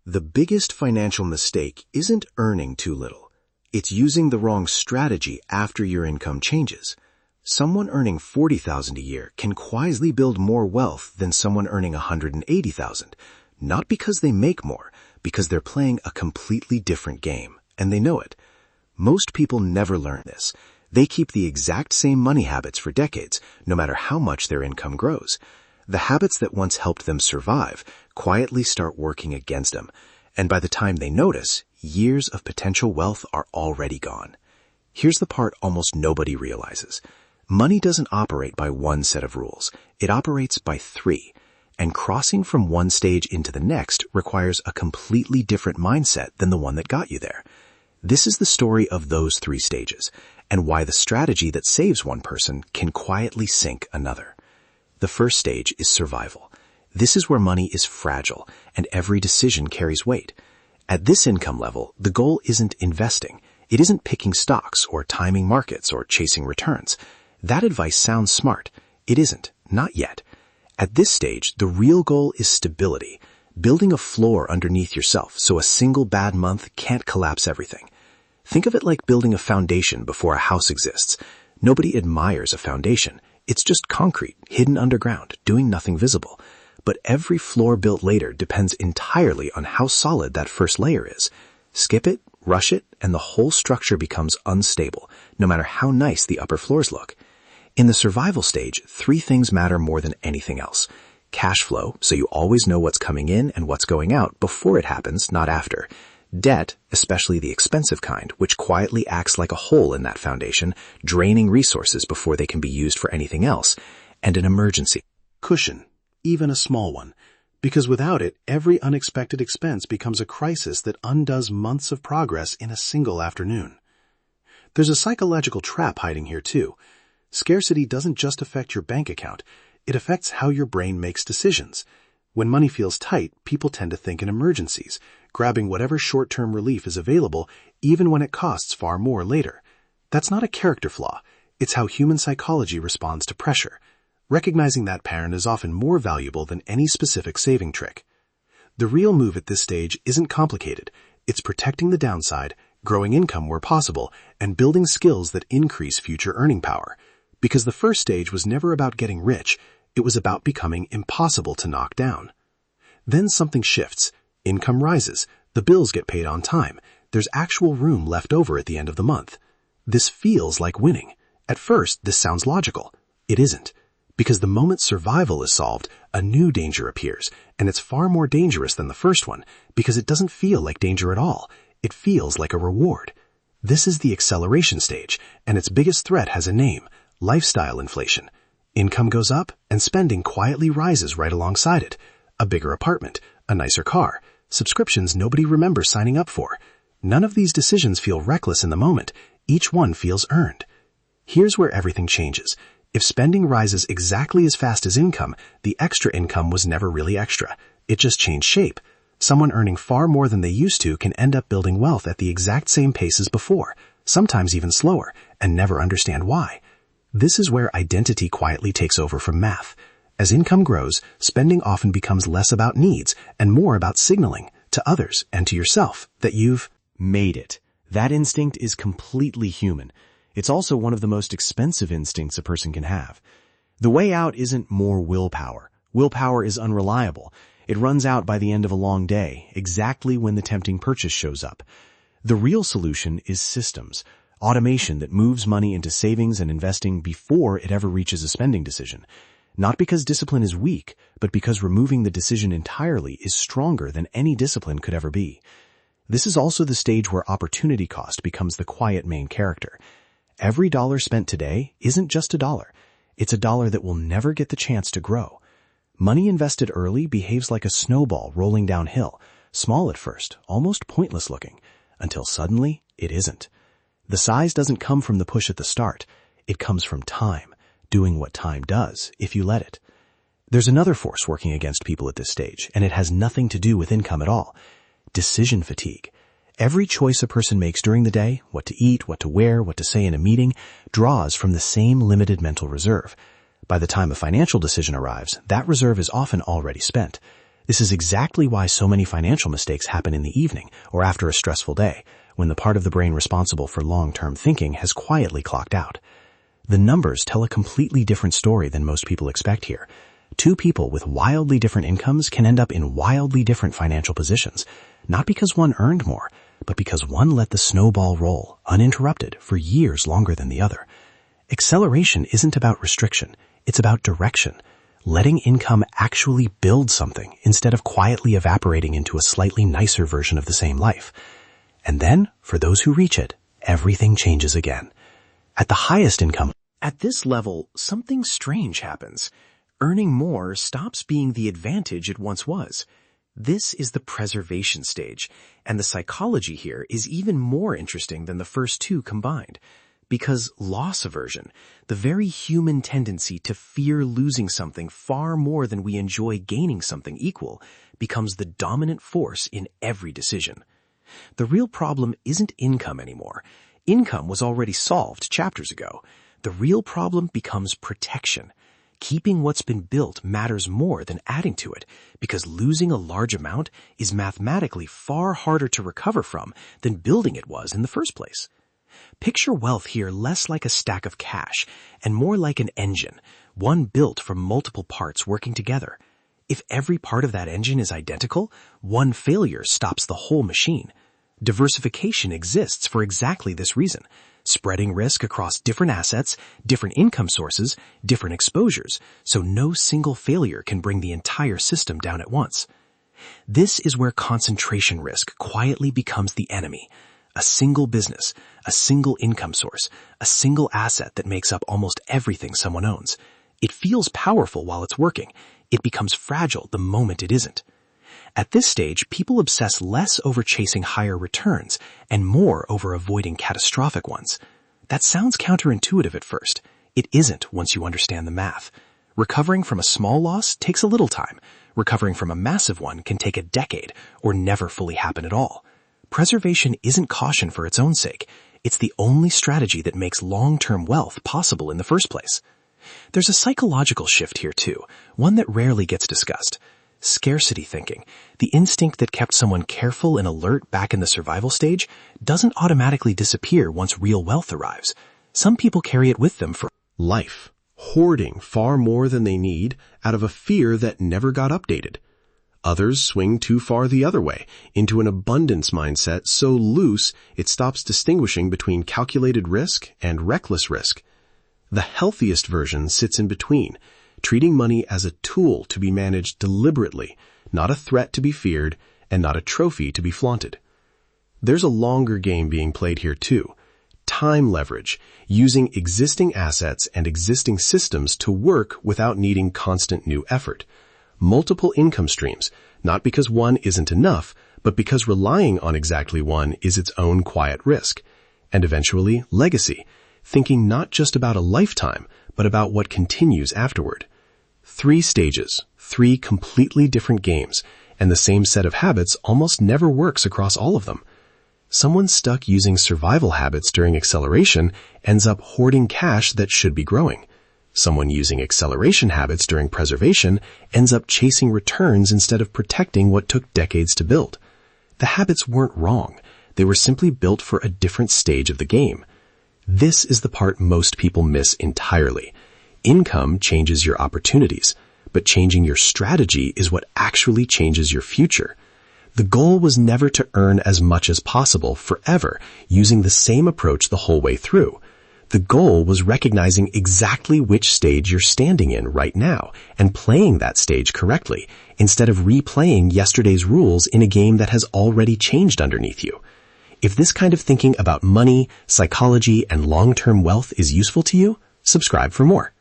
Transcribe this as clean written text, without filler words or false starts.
The biggest financial mistake isn't earning too little. It's using the wrong strategy after your income changes. Someone earning $40,000 a year can quietly build more wealth than someone earning $180,000, not because they make more, because they're playing a completely different game, and they know it. Most people never learn this. They keep the exact same money habits for decades, no matter how much their income grows. The habits that once helped them survive quietly start working against them, and by the time they notice, years of potential wealth are already gone. Here's the part almost nobody realizes. Money doesn't operate by one set of rules. It operates by three, and crossing from one stage into the next requires a completely different mindset than the one that got you there. This is the story of those three stages, and why the strategy that saves one person can quietly sink another. The first stage is survival. This is where money is fragile, and every decision carries weight. At this income level, the goal isn't investing. It isn't picking stocks or timing markets or chasing returns. That advice sounds smart. It isn't, not yet. At this stage, the real goal is stability, building a floor underneath yourself so a single bad month can't collapse everything. Think of it like building a foundation before a house exists. Nobody admires a foundation. It's just concrete, hidden underground, doing nothing visible. But every floor built later depends entirely on how solid that first layer is. Skip it, rush it, and the whole structure becomes unstable, no matter how nice the upper floors look. In the survival stage, three things matter more than anything else. Cash flow, so you always know what's coming in and what's going out before it happens, not after. Debt, especially the expensive kind, which quietly acts like a hole in that foundation, draining resources before they can be used for anything else. And an emergency cushion, even a small one, because without it, every unexpected expense becomes a crisis that undoes months of progress in a single afternoon. There's a psychological trap hiding here too. Scarcity doesn't just affect your bank account, it affects how your brain makes decisions. When money feels tight, people tend to think in emergencies, grabbing whatever short-term relief is available, even when it costs far more later. That's not a character flaw. It's how human psychology responds to pressure. Recognizing that pattern is often more valuable than any specific saving trick. The real move at this stage isn't complicated. It's protecting the downside, growing income where possible, and building skills that increase future earning power. Because the first stage was never about getting rich, it was about becoming impossible to knock down. Then something shifts. Income rises. The bills get paid on time. There's actual room left over at the end of the month. This feels like winning. At first, this sounds logical. It isn't. Because the moment survival is solved, a new danger appears, and it's far more dangerous than the first one, because it doesn't feel like danger at all. It feels like a reward. This is the acceleration stage, and its biggest threat has a name: lifestyle inflation. Income goes up, and spending quietly rises right alongside it. A bigger apartment, a nicer car, subscriptions nobody remembers signing up for. None of these decisions feel reckless in the moment. Each one feels earned. Here's where everything changes. If spending rises exactly as fast as income, the extra income was never really extra. It just changed shape. Someone earning far more than they used to can end up building wealth at the exact same pace as before, sometimes even slower, and never understand why. This is where identity quietly takes over from math. As income grows, spending often becomes less about needs and more about signaling to others and to yourself that you've made it. That instinct is completely human. It's also one of the most expensive instincts a person can have. The way out isn't more willpower. Willpower is unreliable. It runs out by the end of a long day, exactly when the tempting purchase shows up. The real solution is systems. Automation that moves money into savings and investing before it ever reaches a spending decision. Not because discipline is weak, but because removing the decision entirely is stronger than any discipline could ever be. This is also the stage where opportunity cost becomes the quiet main character. Every dollar spent today isn't just a dollar. It's a dollar that will never get the chance to grow. Money invested early behaves like a snowball rolling downhill, small at first, almost pointless looking, until suddenly it isn't. The size doesn't come from the push at the start. It comes from time, doing what time does if you let it. There's another force working against people at this stage, and it has nothing to do with income at all. Decision fatigue. Every choice a person makes during the day, what to eat, what to wear, what to say in a meeting, draws from the same limited mental reserve. By the time a financial decision arrives, that reserve is often already spent. This is exactly why so many financial mistakes happen in the evening or after a stressful day, when the part of the brain responsible for long-term thinking has quietly clocked out. The numbers tell a completely different story than most people expect here. Two people with wildly different incomes can end up in wildly different financial positions, not because one earned more, but because one let the snowball roll, uninterrupted, for years longer than the other. Acceleration isn't about restriction, it's about direction. Letting income actually build something instead of quietly evaporating into a slightly nicer version of the same life. And then, for those who reach it, everything changes again. At the highest income, at this level, something strange happens. Earning more stops being the advantage it once was. This is the preservation stage, and the psychology here is even more interesting than the first two combined. Because loss aversion, the very human tendency to fear losing something far more than we enjoy gaining something equal, becomes the dominant force in every decision. The real problem isn't income anymore. Income was already solved chapters ago. The real problem becomes protection. Keeping what's been built matters more than adding to it, because losing a large amount is mathematically far harder to recover from than building it was in the first place. Picture wealth here less like a stack of cash and more like an engine, one built from multiple parts working together. If every part of that engine is identical, one failure stops the whole machine. Diversification exists for exactly this reason, spreading risk across different assets, different income sources, different exposures, so no single failure can bring the entire system down at once. This is where concentration risk quietly becomes the enemy. A single business, a single income source, a single asset that makes up almost everything someone owns. It feels powerful while it's working. It becomes fragile the moment it isn't. At this stage, people obsess less over chasing higher returns and more over avoiding catastrophic ones. That sounds counterintuitive at first. It isn't once you understand the math. Recovering from a small loss takes a little time. Recovering from a massive one can take a decade or never fully happen at all. Preservation isn't caution for its own sake. It's the only strategy that makes long-term wealth possible in the first place. There's a psychological shift here too, one that rarely gets discussed. Scarcity thinking, the instinct that kept someone careful and alert back in the survival stage, doesn't automatically disappear once real wealth arrives. Some people carry it with them for life, hoarding far more than they need out of a fear that never got updated. Others swing too far the other way, into an abundance mindset so loose it stops distinguishing between calculated risk and reckless risk. The healthiest version sits in between, treating money as a tool to be managed deliberately, not a threat to be feared, and not a trophy to be flaunted. There's a longer game being played here too. Time leverage, using existing assets and existing systems to work without needing constant new effort. Multiple income streams, not because one isn't enough, but because relying on exactly one is its own quiet risk. And eventually, legacy, thinking not just about a lifetime, but about what continues afterward. 3 stages, 3 completely different games, and the same set of habits almost never works across all of them. Someone stuck using survival habits during acceleration ends up hoarding cash that should be growing. Someone using acceleration habits during preservation ends up chasing returns instead of protecting what took decades to build. The habits weren't wrong. They were simply built for a different stage of the game. This is the part most people miss entirely. Income changes your opportunities, but changing your strategy is what actually changes your future. The goal was never to earn as much as possible forever, using the same approach the whole way through. The goal was recognizing exactly which stage you're standing in right now and playing that stage correctly, instead of replaying yesterday's rules in a game that has already changed underneath you. If this kind of thinking about money, psychology, and long-term wealth is useful to you, subscribe for more.